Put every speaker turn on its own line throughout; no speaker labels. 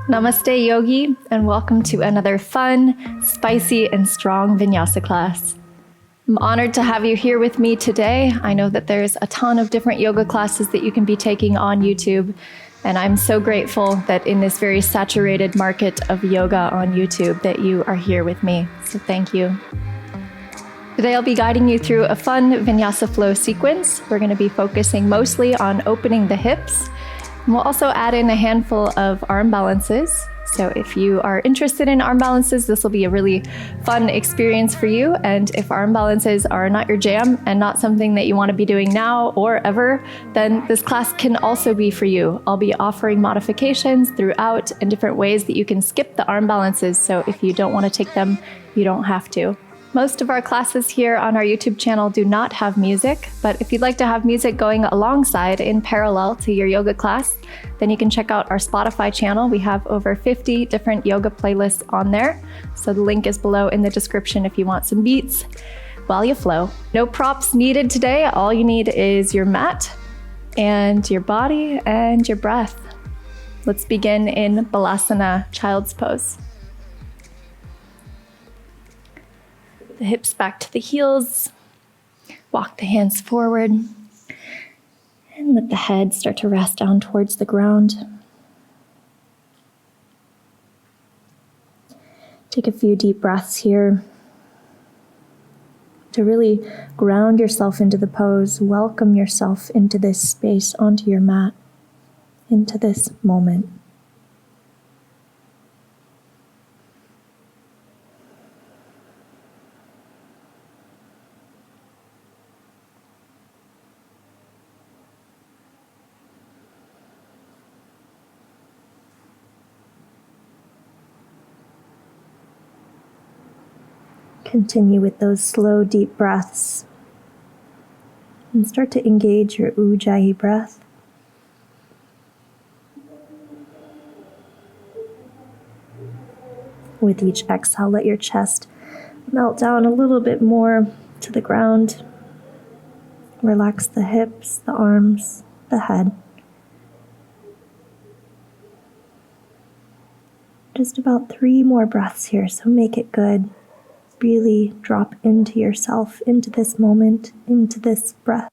Namaste Yogi, and welcome to another fun, spicy, and strong Vinyasa class. I'm honored to have you here with me today. I know that there's a ton of different yoga classes that you can be taking on YouTube, and I'm so grateful that in this very saturated market of yoga on YouTube that you are here with me. So thank you. Today I'll be guiding you through a fun Vinyasa flow sequence. We're going to be focusing mostly on opening the hips. And we'll also add in a handful of arm balances. So if you are interested in arm balances, this will be a really fun experience for you. And if arm balances are not your jam and not something that you want to be doing now or ever, then this class can also be for you. I'll be offering modifications throughout and different ways that you can skip the arm balances. So if you don't want to take them, you don't have to. Most of our classes here on our YouTube channel do not have music, but if you'd like to have music going alongside in parallel to your yoga class, then you can check out our Spotify channel. We have over 50 different yoga playlists on there. So the link is below in the description if you want some beats while you flow. No props needed today. All you need is your mat and your body and your breath. Let's begin in Balasana, child's pose. The hips back to the heels, walk the hands forward, and let the head start to rest down towards the ground. Take a few deep breaths here to really ground yourself into the pose. Welcome yourself into this space, onto your mat, into this moment. Continue with those slow, deep breaths and start to engage your Ujjayi breath. With each exhale, let your chest melt down a little bit more to the ground. Relax the hips, the arms, the head. Just about 3 more breaths here, so make it good. Really drop into yourself, into this moment, into this breath.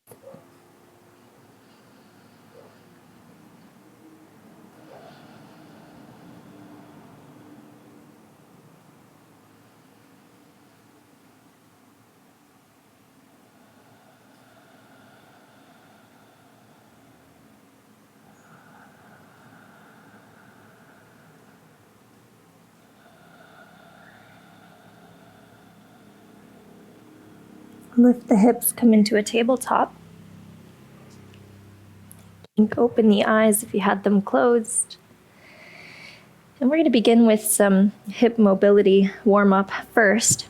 Lift the hips, come into a tabletop. Blink open the eyes if you had them closed. And we're going to begin with some hip mobility warm-up first.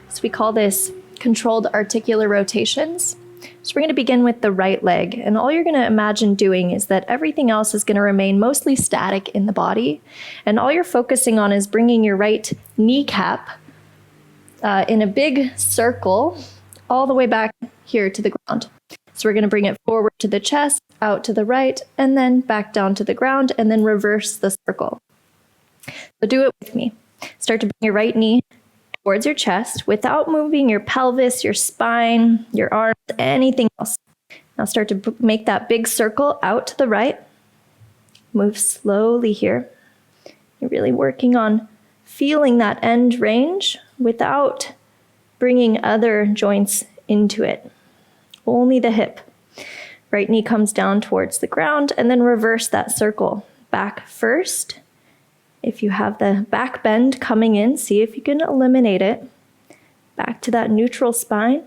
So we call this controlled articular rotations. So we're going to begin with the right leg. And all you're going to imagine doing is that everything else is going to remain mostly static in the body. And all you're focusing on is bringing your right kneecap in a big circle all the way back here to the ground. So we're going to bring it forward to the chest, out to the right, and then back down to the ground, and then reverse the circle. So do it with me. Start to bring your right knee towards your chest without moving your pelvis, your spine, your arms, anything else. Now start to make that big circle out to the right. Move slowly here. You're really working on feeling that end range without bringing other joints into it. Only the hip. Right knee comes down towards the ground, and then reverse that circle. Back first. If you have the back bend coming in, see if you can eliminate it. Back to that neutral spine.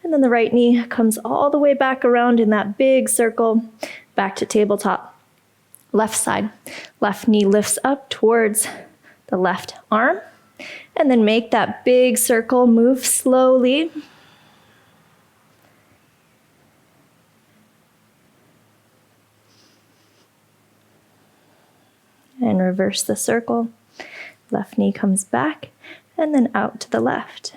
And then the right knee comes all the way back around in that big circle, back to tabletop. Left side. Left knee lifts up towards the left arm. And then make that big circle, move slowly. And reverse the circle. Left knee comes back and then out to the left.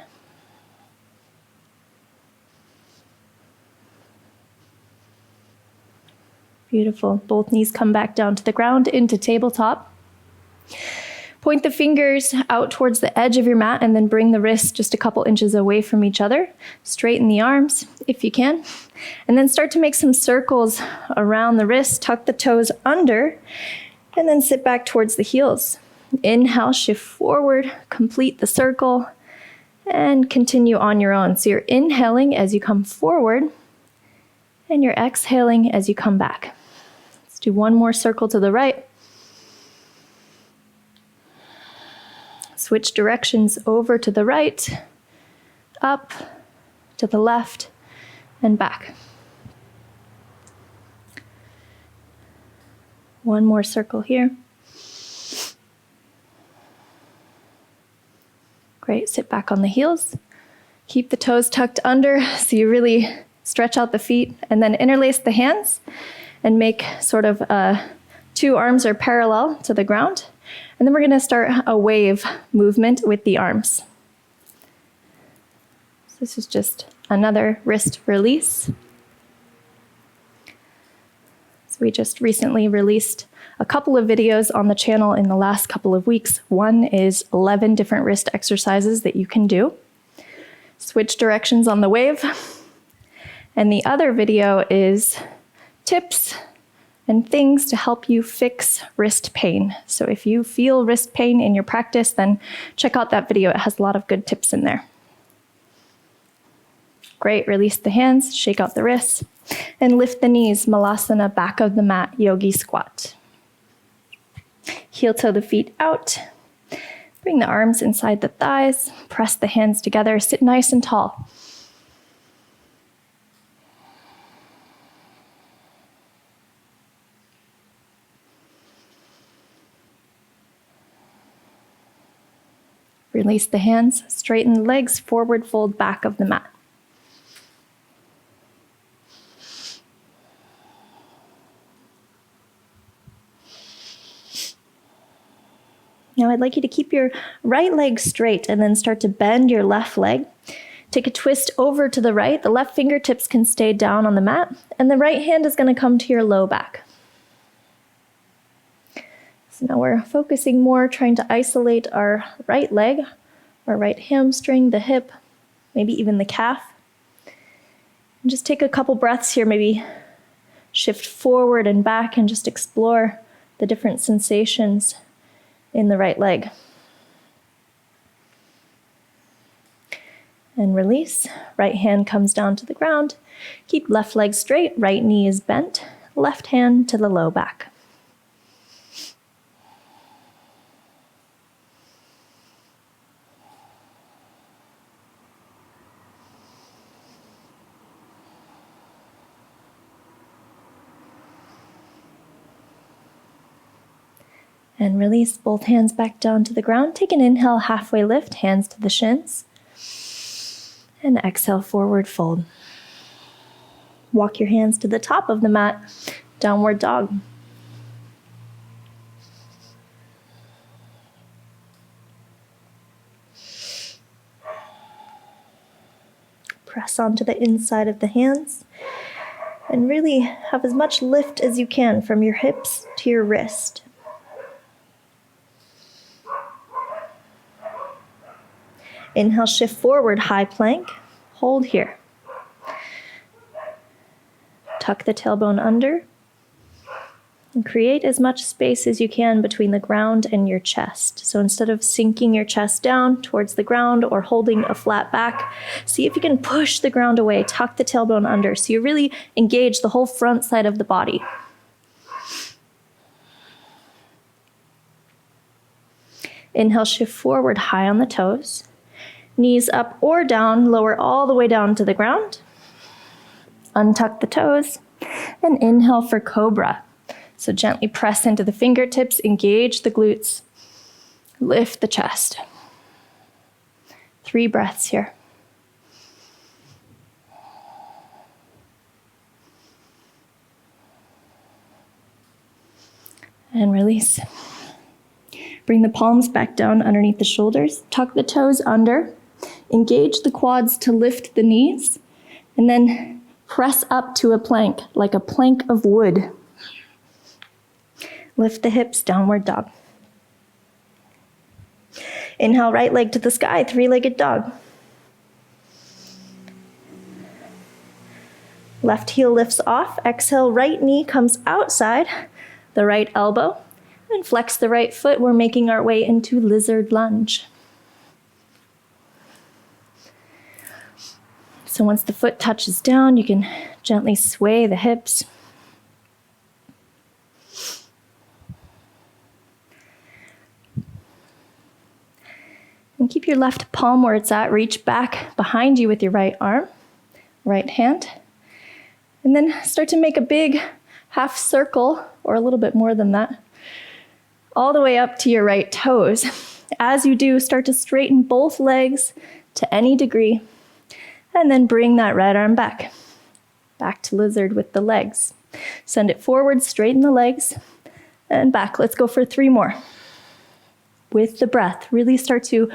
Beautiful. Both knees come back down to the ground into tabletop. Point the fingers out towards the edge of your mat and then bring the wrists just a couple inches away from each other. Straighten the arms if you can. And then start to make some circles around the wrist. Tuck the toes under and then sit back towards the heels. Inhale, shift forward, complete the circle, and continue on your own. So you're inhaling as you come forward and you're exhaling as you come back. Let's do one more circle to the right. Switch directions over to the right, up, to the left, and back. One more circle here. Great, sit back on the heels. Keep the toes tucked under so you really stretch out the feet, and then interlace the hands and make sort of two arms are parallel to the ground. And then we're going to start a wave movement with the arms. So this is just another wrist release. So we just recently released a couple of videos on the channel in the last couple of weeks. One is 11 different wrist exercises that you can do. Switch directions on the wave. And the other video is tips and things to help you fix wrist pain. So if you feel wrist pain in your practice, then check out that video. It has a lot of good tips in there. Great, release the hands, shake out the wrists, and lift the knees, malasana, back of the mat, yogi squat. Heel toe the feet out. Bring the arms inside the thighs, press the hands together, sit nice and tall. Release the hands, straighten the legs, forward fold back of the mat. Now I'd like you to keep your right leg straight and then start to bend your left leg. Take a twist over to the right. The left fingertips can stay down on the mat, and the right hand is going to come to your low back. So now we're focusing more, trying to isolate our right leg, our right hamstring, the hip, maybe even the calf. And just take a couple breaths here, maybe shift forward and back and just explore the different sensations in the right leg. And release. Right hand comes down to the ground. Keep left leg straight, right knee is bent, left hand to the low back. And release both hands back down to the ground. Take an inhale, halfway lift, hands to the shins. And exhale, forward fold. Walk your hands to the top of the mat, downward dog. Press onto the inside of the hands. And really have as much lift as you can from your hips to your wrist. Inhale, shift forward, high plank. Hold here. Tuck the tailbone under. And create as much space as you can between the ground and your chest. So instead of sinking your chest down towards the ground or holding a flat back, see if you can push the ground away, tuck the tailbone under so you really engage the whole front side of the body. Inhale, shift forward, high on the toes. Knees up or down, lower all the way down to the ground. Untuck the toes and inhale for cobra. So gently press into the fingertips, engage the glutes, lift the chest. 3 breaths here. And release. Bring the palms back down underneath the shoulders, tuck the toes under. Engage the quads to lift the knees, and then press up to a plank, like a plank of wood. Lift the hips, downward dog. Inhale, right leg to the sky, three-legged dog. Left heel lifts off. Exhale, right knee comes outside the right elbow. And flex the right foot. We're making our way into lizard lunge. So once the foot touches down, you can gently sway the hips. And keep your left palm where it's at. Reach back behind you with your right arm, right hand. And then start to make a big half circle, or a little bit more than that, all the way up to your right toes. As you do, start to straighten both legs to any degree, and then bring that right arm back. Back to lizard with the legs. Send it forward, straighten the legs, and back. Let's go for 3 more. With the breath, really start to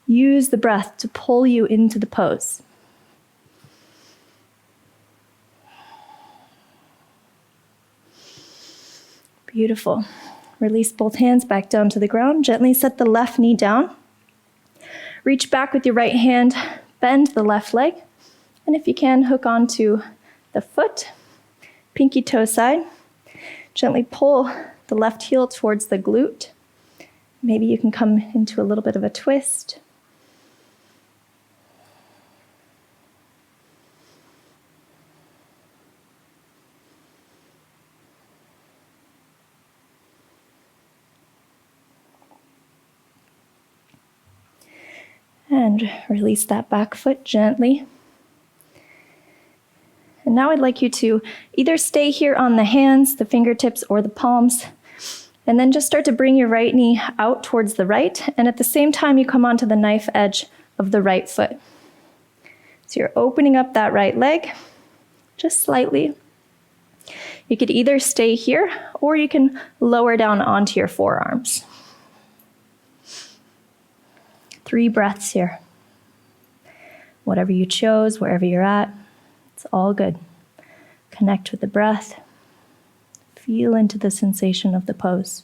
use the breath to pull you into the pose. Beautiful. Release both hands back down to the ground. Gently set the left knee down. Reach back with your right hand, bend the left leg, and if you can, hook onto the foot, pinky toe side. Gently pull the left heel towards the glute. Maybe you can come into a little bit of a twist. And release that back foot gently. And now I'd like you to either stay here on the hands, the fingertips, or the palms, and then just start to bring your right knee out towards the right, and at the same time you come onto the knife edge of the right foot. So you're opening up that right leg, just slightly. You could either stay here, or you can lower down onto your forearms. 3 breaths here. Whatever you chose, wherever you're at, it's all good. Connect with the breath. Feel into the sensation of the pose.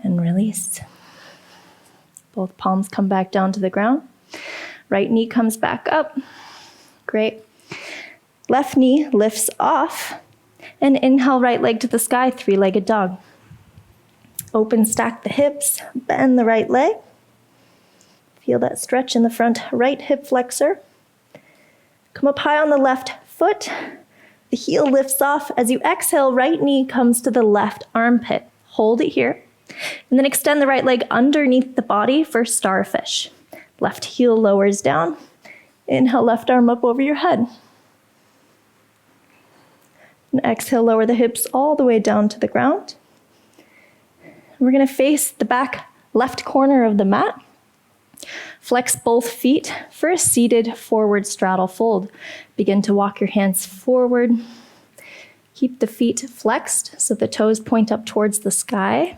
And release. Both palms come back down to the ground. Right knee comes back up. Great. Left knee lifts off, and inhale, right leg to the sky, three-legged dog. Open, stack the hips, bend the right leg. Feel that stretch in the front right hip flexor. Come up high on the left foot. The heel lifts off. As you exhale, right knee comes to the left armpit. Hold it here, and then extend the right leg underneath the body for Starfish. Left heel lowers down. Inhale, left arm up over your head. And exhale, lower the hips all the way down to the ground. We're going to face the back left corner of the mat. Flex both feet for a seated forward straddle fold. Begin to walk your hands forward. Keep the feet flexed so the toes point up towards the sky.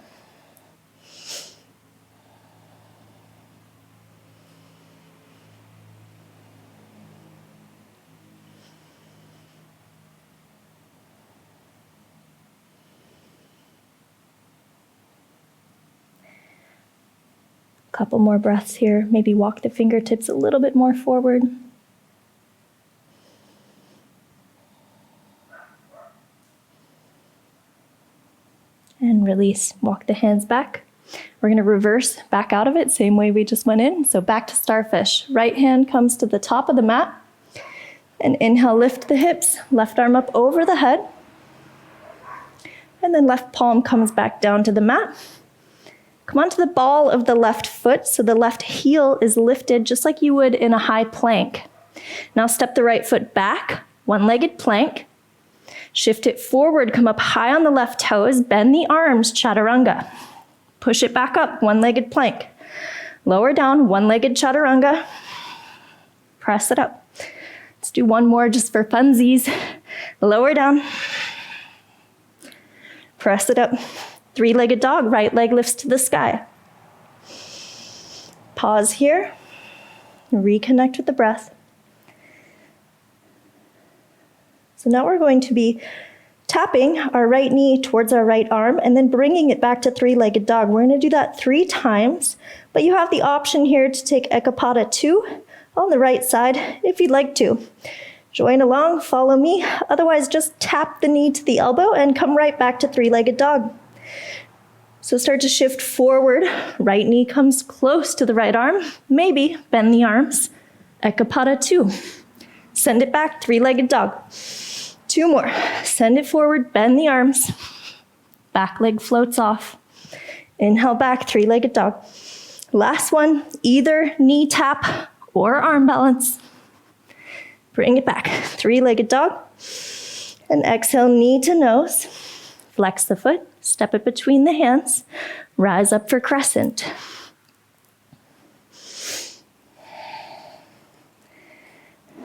Couple more breaths here. Maybe walk the fingertips a little bit more forward. And release. Walk the hands back. We're going to reverse back out of it, same way we just went in. So back to Starfish. Right hand comes to the top of the mat. And inhale, lift the hips. Left arm up over the head. And then left palm comes back down to the mat. Come onto the ball of the left foot, so the left heel is lifted just like you would in a high plank. Now step the right foot back, one-legged plank. Shift it forward, come up high on the left toes, bend the arms, chaturanga. Push it back up, one-legged plank. Lower down, one-legged chaturanga. Press it up. Let's do one more just for funsies. Lower down. Press it up. Three-legged dog, right leg lifts to the sky. Pause here. Reconnect with the breath. So now we're going to be tapping our right knee towards our right arm and then bringing it back to three-legged dog. We're going to do that 3 times, but you have the option here to take Ekapada 2 on the right side if you'd like to. Join along, follow me. Otherwise, just tap the knee to the elbow and come right back to three-legged dog. So start to shift forward. Right knee comes close to the right arm. Maybe bend the arms. Ekapada 2. Send it back, three-legged dog. 2 more. Send it forward, bend the arms. Back leg floats off. Inhale back, three-legged dog. Last one, either knee tap or arm balance. Bring it back, three-legged dog. And exhale, knee to nose. Flex the foot, step it between the hands. Rise up for crescent.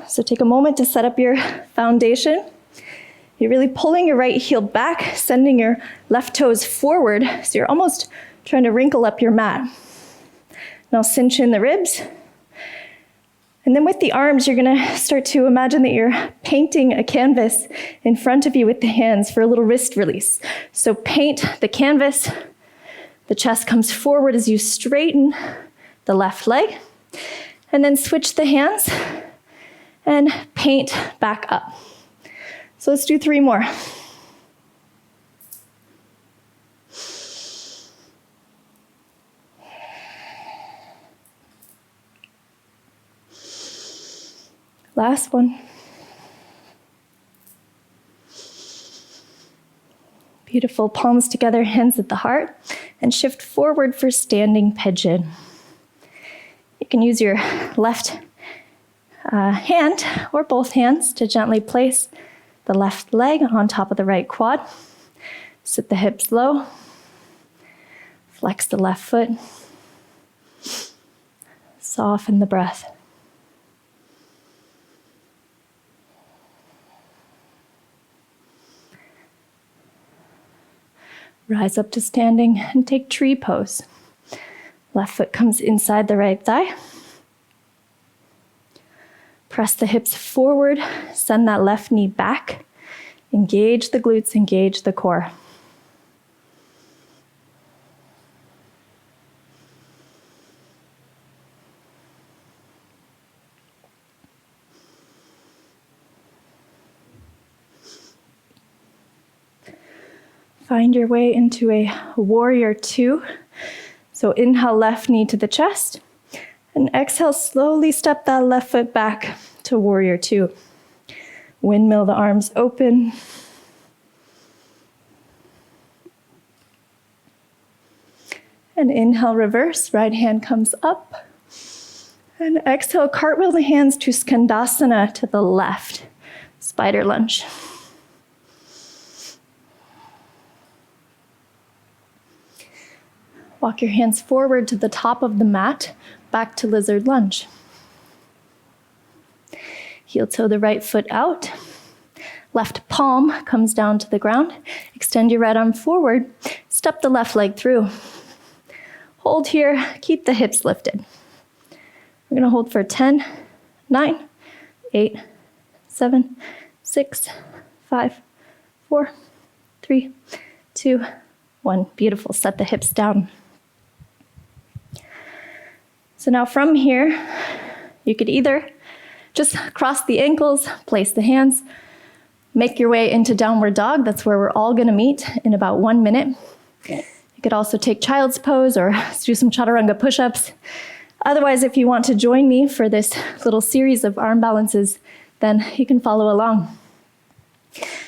So take a moment to set up your foundation. You're really pulling your right heel back, sending your left toes forward, so you're almost trying to wrinkle up your mat. Now cinch in the ribs. And then with the arms, you're gonna start to imagine that you're painting a canvas in front of you with the hands for a little wrist release. So paint the canvas. The chest comes forward as you straighten the left leg. And then switch the hands and paint back up. So let's do 3 more. Last one. Beautiful, palms together, hands at the heart, and shift forward for standing pigeon. You can use your left hand or both hands to gently place the left leg on top of the right quad. Sit the hips low. Flex the left foot. Soften the breath. Rise up to standing and take tree pose. Left foot comes inside the right thigh. Press the hips forward, send that left knee back. Engage the glutes, engage the core. Find your way into a warrior 2. So inhale, left knee to the chest. And exhale, slowly step that left foot back to warrior 2. Windmill the arms open. And inhale, reverse, right hand comes up. And exhale, cartwheel the hands to Skandasana to the left. Spider lunge. Walk your hands forward to the top of the mat, back to lizard lunge. Heel toe the right foot out. Left palm comes down to the ground. Extend your right arm forward. Step the left leg through. Hold here, keep the hips lifted. We're gonna hold for 10, 9, 8, 7, 6, 5, 4, 3, 2, 1. Beautiful, set the hips down. So now from here, you could either just cross the ankles, place the hands, make your way into downward dog. That's where we're all gonna meet in about 1 minute. You could also take child's pose or do some chaturanga push-ups. Otherwise, if you want to join me for this little series of arm balances, then you can follow along.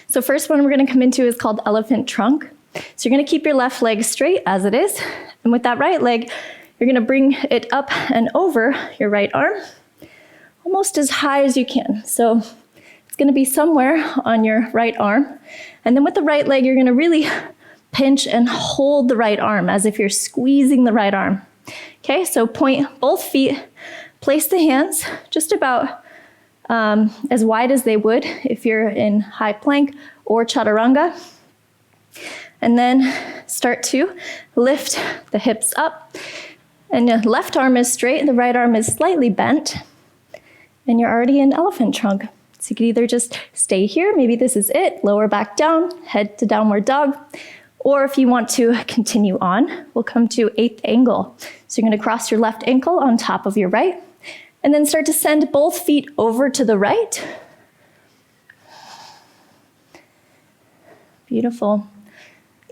So first one we're gonna come into is called elephant trunk. So you're gonna keep your left leg straight as it is. And with that right leg, you're gonna bring it up and over your right arm, almost as high as you can. So it's gonna be somewhere on your right arm. And then with the right leg, you're gonna really pinch and hold the right arm as if you're squeezing the right arm. Okay, so point both feet, place the hands just about as wide as they would if you're in high plank or chaturanga. And then start to lift the hips up. And the left arm is straight, the right arm is slightly bent. And you're already in elephant trunk. So you could either just stay here, maybe this is it, lower back down, head to downward dog. Or if you want to continue on, we'll come to 8th angle. So you're gonna cross your left ankle on top of your right, and then start to send both feet over to the right. Beautiful.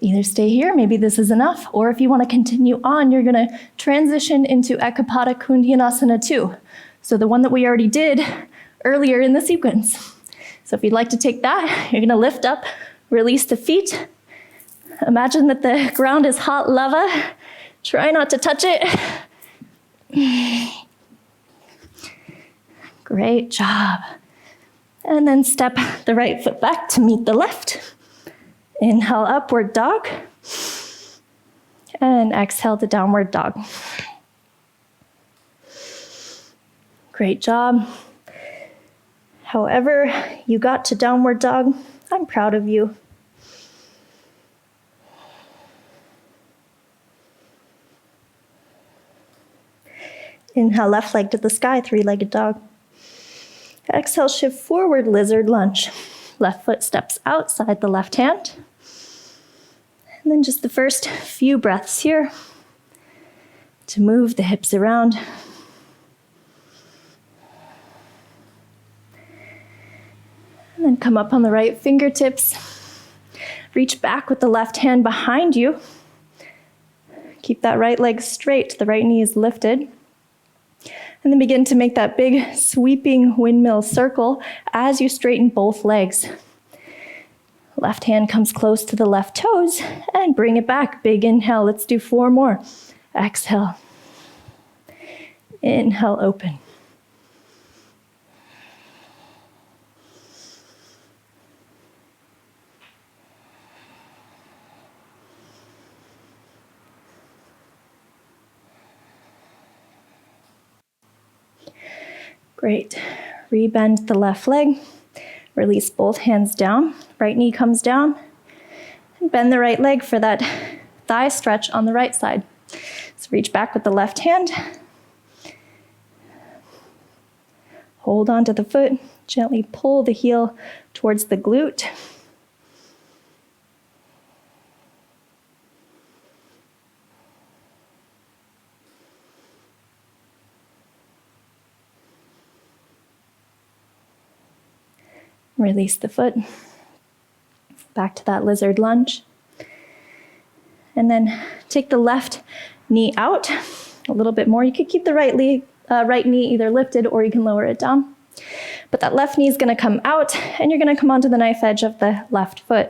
Either stay here, maybe this is enough, or if you want to continue on, you're going to transition into Ekapada Kundyanasana 2. So the one that we already did earlier in the sequence. So if you'd like to take that, you're going to lift up, release the feet. Imagine that the ground is hot lava. Try not to touch it. Great job. And then step the right foot back to meet the left. Inhale, upward dog. And exhale to downward dog. Great job. However you got to downward dog, I'm proud of you. Inhale, left leg to the sky, 3-legged dog. Exhale, shift forward, lizard lunge. Left foot steps outside the left hand. And then just the first few breaths here to move the hips around. And then come up on the right fingertips. Reach back with the left hand behind you. Keep that right leg straight, the right knee is lifted. And then begin to make that big sweeping windmill circle as you straighten both legs. Left hand comes close to the left toes and bring it back. Big inhale. Let's do 4 more. Exhale. Inhale, open. Great. Rebend the left leg. Release both hands down. Right knee comes down. And bend the right leg for that thigh stretch on the right side. So reach back with the left hand. Hold on to the foot. Gently pull the heel towards the glute. Release the foot. Back to that lizard lunge. And then take the left knee out a little bit more. You could keep the right knee either lifted or you can lower it down. But that left knee is going to come out and you're going to come onto the knife edge of the left foot.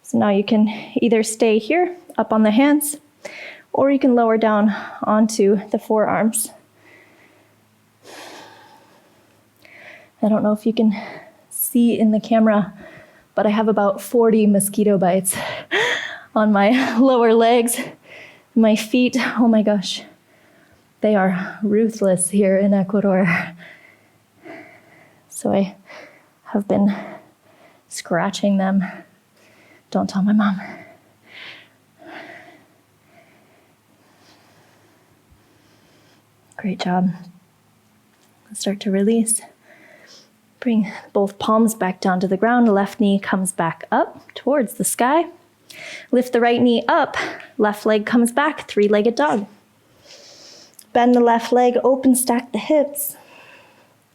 So now you can either stay here up on the hands or you can lower down onto the forearms. I don't know if you can see in the camera, but I have about 40 mosquito bites on my lower legs, my feet. Oh my gosh, they are ruthless here in Ecuador. So I have been scratching them. Don't tell my mom. Great job. Let's start to release. Bring both palms back down to the ground. Left knee comes back up towards the sky. Lift the right knee up. Left leg comes back, 3-legged dog. Bend the left leg, open, stack the hips.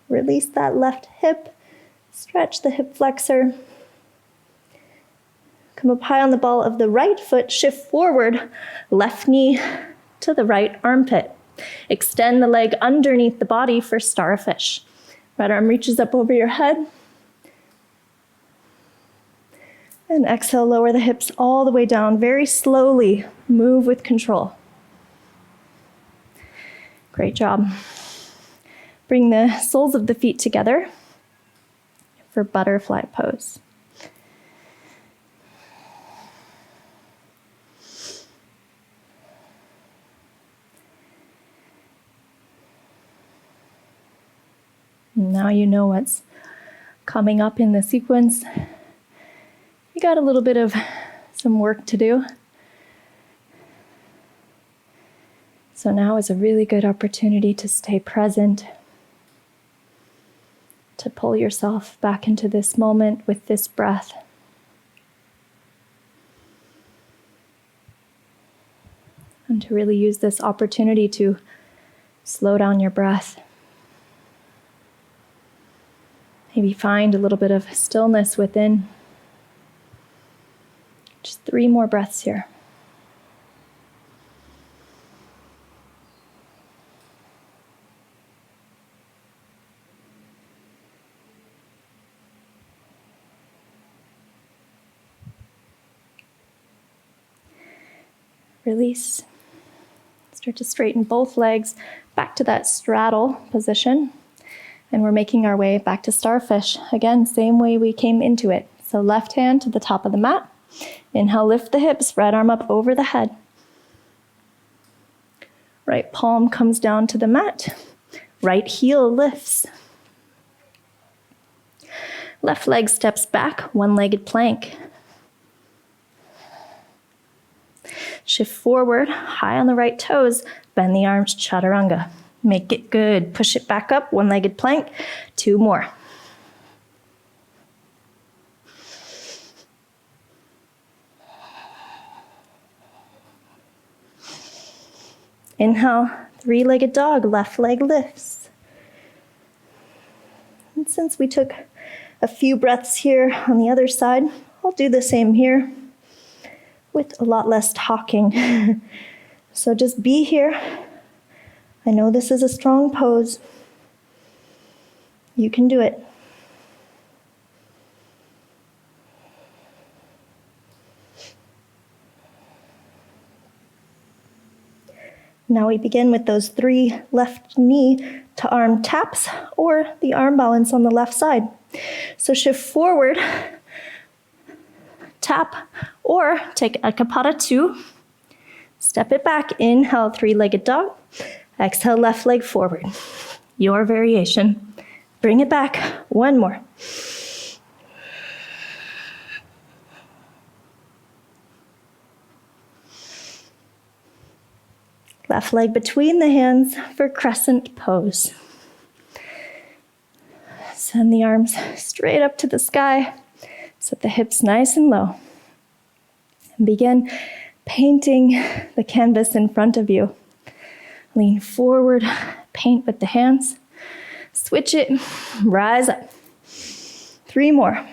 Release that left hip. Stretch the hip flexor. Come up high on the ball of the right foot. Shift forward. Left knee to the right armpit. Extend the leg underneath the body for starfish. Right arm reaches up over your head. And exhale, lower the hips all the way down. Very slowly, move with control. Great job. Bring the soles of the feet together for butterfly pose. Now you know what's coming up in the sequence. You got a little bit of some work to do. So now is a really good opportunity to stay present. to pull yourself back into this moment with this breath. And to really use this opportunity to slow down your breath. Maybe find a little bit of stillness within. Just 3 more breaths here. Release. Start to straighten both legs back to that straddle position. And we're making our way back to Starfish. Again, same way we came into it. So left hand to the top of the mat. Inhale, lift the hips, right arm up over the head. Right palm comes down to the mat. Right heel lifts. Left leg steps back, one-legged plank. Shift forward, high on the right toes, bend the arms, chaturanga. Make it good. Push it back up, one-legged plank. 2 more. Inhale, 3-legged dog, left leg lifts. And since we took a few breaths here on the other side, I'll do the same here with a lot less talking. So just be here. I know this is a strong pose. You can do it. Now we begin with those 3 left knee to arm taps or the arm balance on the left side. So shift forward, tap, or take Ekapada 2. Step it back, inhale, 3-legged dog. Exhale, left leg forward. Your variation. Bring it back, 1 more. Left leg between the hands for crescent pose. Send the arms straight up to the sky. Set the hips nice and low. And begin painting the canvas in front of you. Lean forward, paint with the hands. Switch it, rise up. 3 more.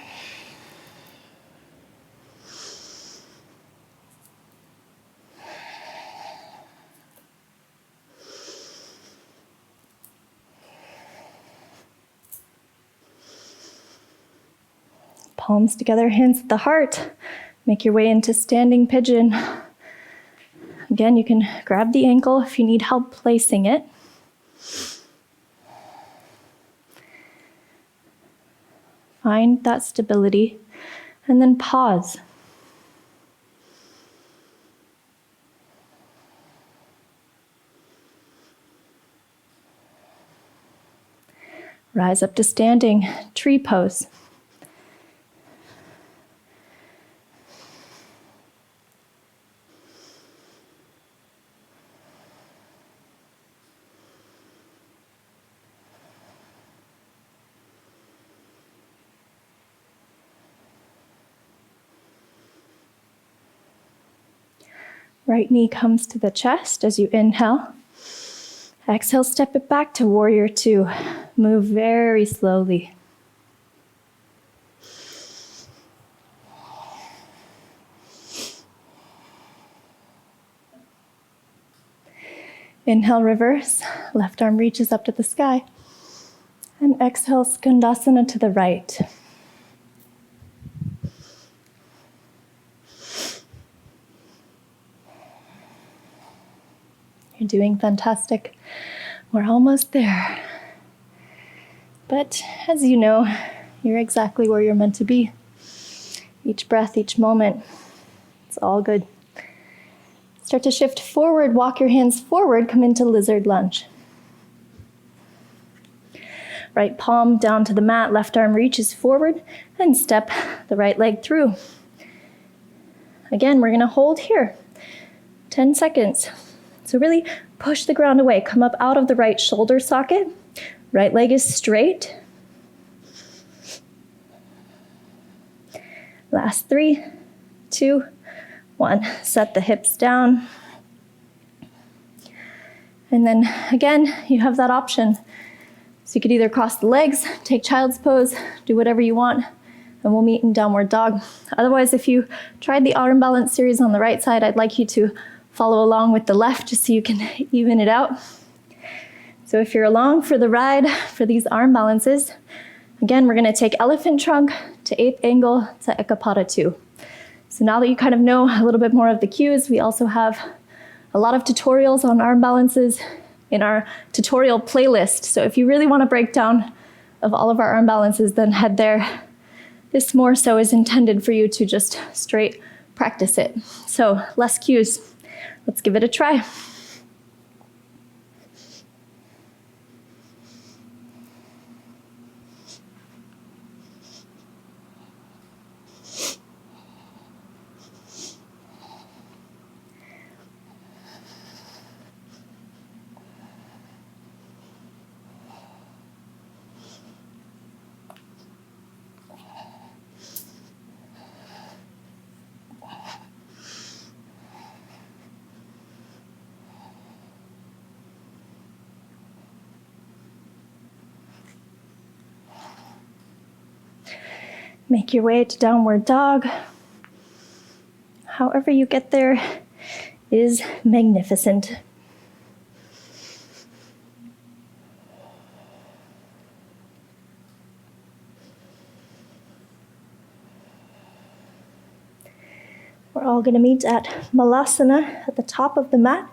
Palms together, hands at the heart. Make your way into standing pigeon. Again, you can grab the ankle if you need help placing it. Find that stability and then pause. Rise up to standing, tree pose. Right knee comes to the chest as you inhale. Exhale, step it back to warrior 2. Move very slowly. Inhale, reverse. Left arm reaches up to the sky. And exhale, skandasana to the right. You're doing fantastic. We're almost there. But as you know, you're exactly where you're meant to be. Each breath, each moment, it's all good. Start to shift forward, walk your hands forward, come into lizard lunge. Right palm down to the mat, left arm reaches forward, and step the right leg through. Again, we're gonna hold here, 10 seconds. So really push the ground away. Come up out of the right shoulder socket. Right leg is straight. Last 3, 2, 1. Set the hips down. And then again, you have that option. So you could either cross the legs, take child's pose, do whatever you want, and we'll meet in downward dog. Otherwise, if you tried the arm balance series on the right side, I'd like you to follow along with the left just so you can even it out. So if you're along for the ride for these arm balances, again, we're gonna take elephant trunk to 8th angle to Ekapada 2. So now that you kind of know a little bit more of the cues, we also have a lot of tutorials on arm balances in our tutorial playlist. So if you really want a breakdown of all of our arm balances, then head there. This more so is intended for you to just straight practice it. So less cues. Let's give it a try. Make your way to downward dog. However you get there is magnificent. We're all going to meet at Malasana at the top of the mat,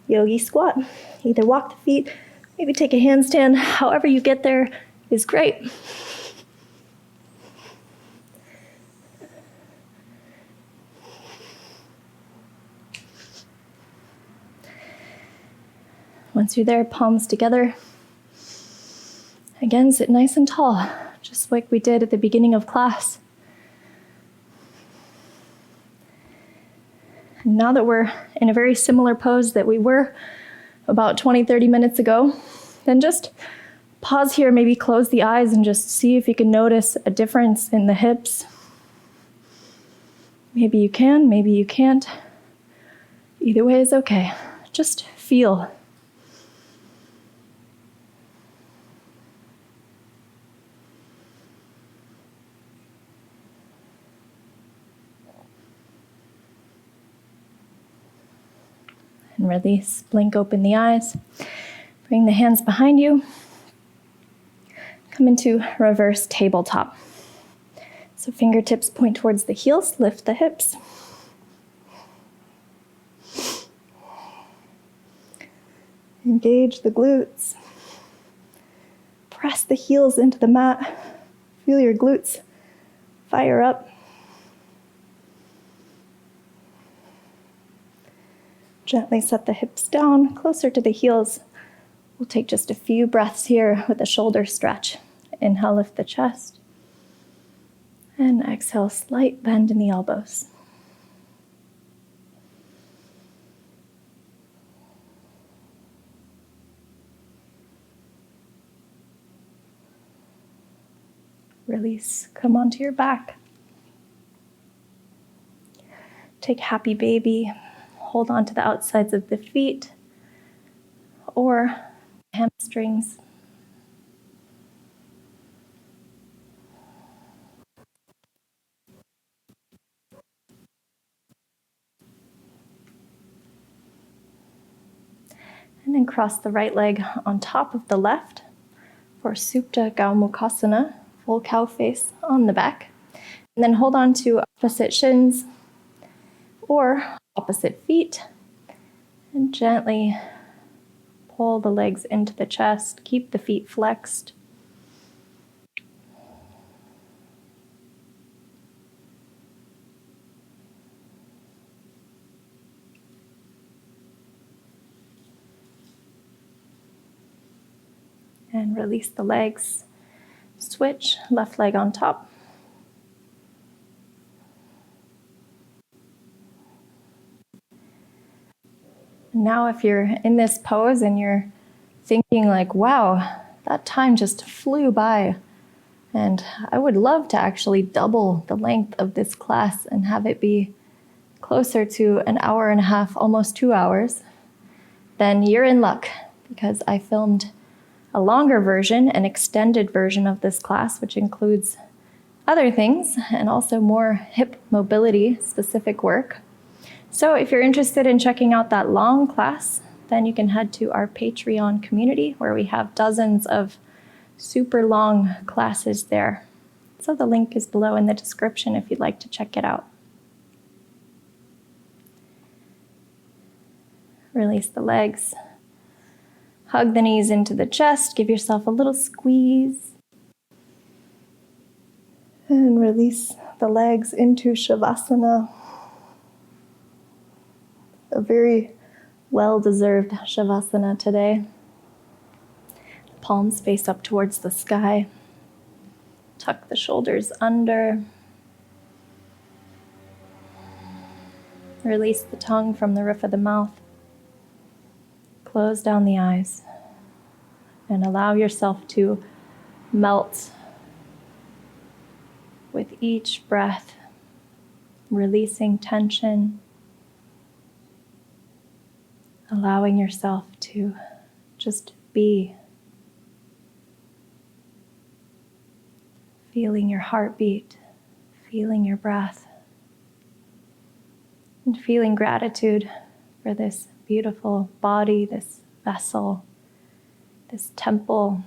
yogi squat. Either walk the feet, maybe take a handstand. However you get there is great. Once you're there, palms together. Again, sit nice and tall, just like we did at the beginning of class. And now that we're in a very similar pose that we were about 20-30 minutes ago, then just pause here, maybe close the eyes and just see if you can notice a difference in the hips. Maybe you can, maybe you can't. Either way is okay. Just feel. And release, blink open the eyes. Bring the hands behind you. Come into reverse tabletop. So fingertips point towards the heels, lift the hips. Engage the glutes. Press the heels into the mat. Feel your glutes fire up. Gently set the hips down, closer to the heels. We'll take just a few breaths here with a shoulder stretch. Inhale, lift the chest. And exhale, slight bend in the elbows. Release, come onto your back. Take happy baby. Hold on to the outsides of the feet or hamstrings. And then cross the right leg on top of the left for Supta Gomukhasana, full cow face on the back. And then hold on to opposite shins or opposite feet and gently pull the legs into the chest. Keep the feet flexed. And release the legs. Switch, left leg on top. Now if you're in this pose and you're thinking like, wow, that time just flew by And I would love to actually double the length of this class and have it be closer to an hour and a half, almost 2 hours. Then you're in luck, because I filmed a longer version, an extended version of this class, which includes other things and also more hip mobility specific work. So if you're interested in checking out that long class, then you can head to our Patreon community where we have dozens of super long classes there. So the link is below in the description if you'd like to check it out. Release the legs. Hug the knees into the chest. Give yourself a little squeeze. And release the legs into Shavasana. A very well-deserved Shavasana today. Palms face up towards the sky. Tuck the shoulders under. Release the tongue from the roof of the mouth. Close down the eyes. And allow yourself to melt with each breath, releasing tension, allowing yourself to just be. Feeling your heartbeat, feeling your breath, and feeling gratitude for this beautiful body, this vessel, this temple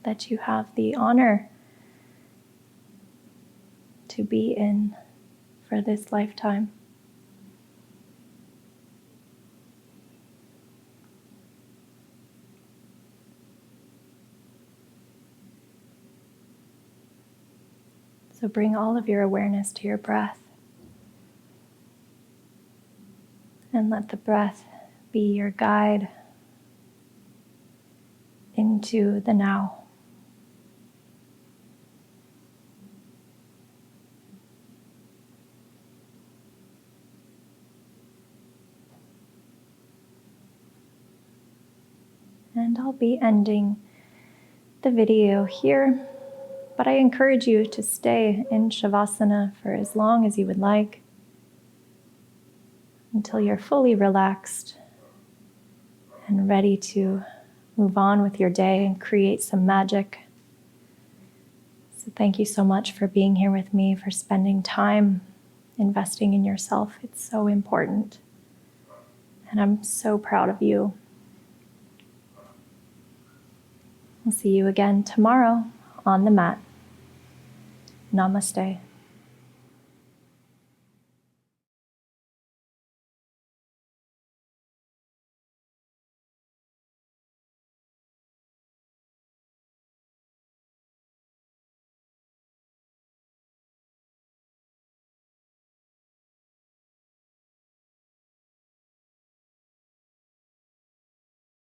that you have the honor to be in for this lifetime. So bring all of your awareness to your breath. And let the breath be your guide into the now. And I'll be ending the video here. But I encourage you to stay in Shavasana for as long as you would like, until you're fully relaxed and ready to move on with your day and create some magic. So thank you so much for being here with me, for spending time investing in yourself. It's so important. And I'm so proud of you. I'll see you again tomorrow on the mat. Namaste.